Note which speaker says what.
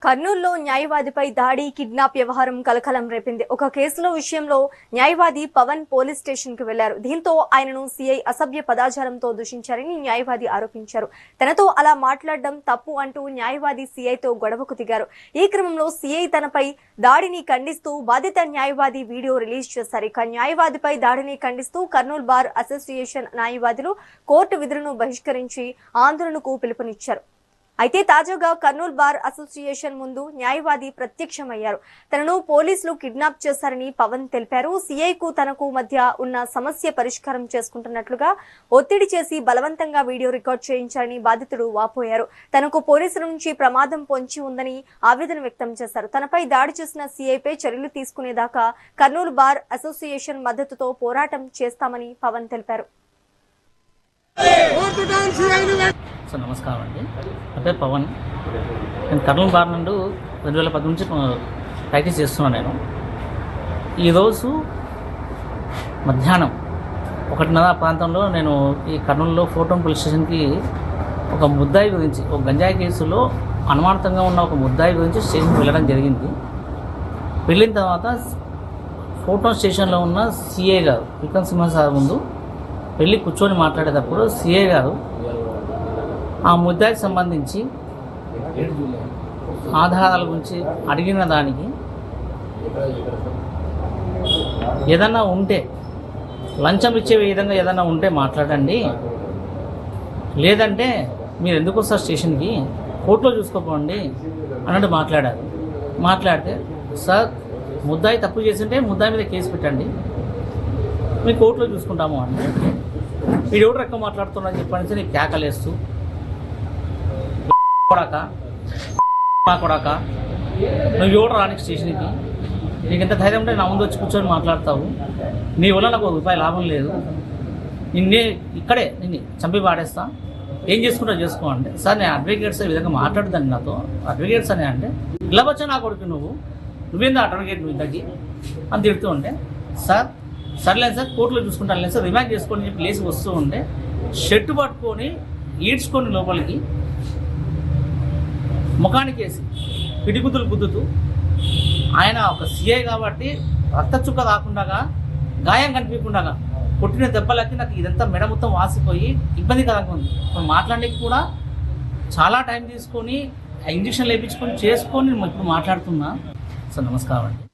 Speaker 1: కర్నూలులో న్యాయవాదిపై దాడి కిడ్నాప్ వ్యవహారం కలకలం రేపింది. ఒక కేసులో విషయంలో న్యాయవాది పవన్ పోలీస్ స్టేషన్ కు వెళ్లారు. దీంతో ఆయనను సీఐ అసభ్య పదాచారంతో దూషించారని న్యాయవాది ఆరోపించారు. తనతో అలా మాట్లాడడం తప్పు అంటూ న్యాయవాది సీఐతో గొడవకు దిగారు. ఈ క్రమంలో సీఐ తనపై దాడిని ఖండిస్తూ బాధిత న్యాయవాది వీడియో రిలీజ్ చేశారు. ఇక న్యాయవాదిపై దాడిని ఖండిస్తూ కర్నూలు బార్ అసోసియేషన్ న్యాయవాదులు కోర్టు విధులను బహిష్కరించి ఆందోళనకు పిలుపునిచ్చారు. అయితే తాజాగా కర్నూలు బార్ అసోసియేషన్ ముందు న్యాయవాది ప్రత్యక్షమయ్యారు. తనను పోలీసులు కిడ్నాప్ చేశారని పవన్ తెలిపారు. సీఐకు తనకు మధ్య ఉన్న సమస్య పరిష్కారం చేసుకుంటున్నట్లుగా ఒత్తిడి చేసి బలవంతంగా వీడియో రికార్డ్ చేయించారని బాధితుడు వాపోయారు. తనకు పోలీసుల నుంచి ప్రమాదం పొంచి ఉందని ఆవేదన వ్యక్తం చేశారు. తనపై దాడి చేసిన సీఐపై చర్యలు తీసుకునేదాకా కర్నూలు బార్ అసోసియేషన్ మద్దతుతో పోరాటం చేస్తామని పవన్ తెలిపారు.
Speaker 2: నమస్కారం అండి. నా పేరు పవన్. నేను కర్నూలు బార్ నుండి 2010 నుంచి ప్రాక్టీస్ చేస్తున్నాను. నేను ఈరోజు మధ్యాహ్నం 1:30 ప్రాంతంలో నేను ఈ కర్నూలులో ఫోటోన్ పోలీస్ స్టేషన్కి ఒక ముద్దాయి గురించి, ఒక గంజాయి కేసులో అనుమానితంగా ఉన్న ఒక ముద్దాయి గురించి స్టేషన్కి వెళ్ళడం జరిగింది. వెళ్ళిన తర్వాత ఫోటోన్ స్టేషన్లో ఉన్న సిఐ గారు విక్రమ్ సింహ సార్ ముందు వెళ్ళి కూర్చొని మాట్లాడేటప్పుడు సిఐ గారు ఆ ముద్దాయికి సంబంధించి ఆధారాల గురించి అడిగిన దానికి ఏదన్నా ఉంటే లంచం ఇచ్చే విధంగా ఏదన్నా ఉంటే మాట్లాడండి, లేదంటే మీరు ఎందుకు వస్తారు స్టేషన్కి, కోర్టులో చూసుకోపోండి అన్నట్టు మాట్లాడారు. మాట్లాడితే సార్ ముద్దాయి తప్పు చేసింటే ముద్దాయి మీద కేసు పెట్టండి, మేము కోర్టులో చూసుకుంటాము అంటే వీడు ఎవరు రకం మాట్లాడుతున్నా చెప్పండి నీకు కేకలేస్తూ కొడాక నువ్వు ఎవడు రానికి స్టేషన్కి, నీకు ఎంత ధైర్యం ఉంటే నా ముందు వచ్చి కూర్చొని మాట్లాడతావు, నీ వల్ల నాకు ₹1 లాభం లేదు, నిన్ను చంపి పాడేస్తా, ఏం చేసుకుంటావు చేసుకో అంటే సార్ నేను అడ్వకేట్స్ ఈ విధంగా మాట్లాడుతాను నాతో అడ్వకేట్స్ అని అంటే ఇలా వచ్చా నా కొడుకు నువ్వేందా అడ్వకేట్ నువ్వు ఇద్దరికి అని తిడుతూ ఉంటే సార్ సర్లేదు సార్ కోర్టులో చూసుకుంటాను లేదు సార్ రిమాండ్ చేసుకొని చెప్పి లేచి వస్తూ ఉంటే షర్టు పట్టుకొని ఈడ్చుకొని లోపలికి ముఖానికి వేసి పిడిగుద్దులు గుద్దుతూ ఆయన ఒక సీఐ కాబట్టి రక్త చుక్క రాకుండా గాయం కనిపించకుండా కొట్టిన దెబ్బలకి నాకు ఇదంతా మెడ మొత్తం వాసిపోయి ఇబ్బందికరంగా ఉంది. మాట్లాడడానికి కూడా చాలా టైం తీసుకొని ఇంజక్షన్ వేయించుకొని చేసుకొని ఇప్పుడు మాట్లాడుతున్నా. సార్ నమస్కారం అండి.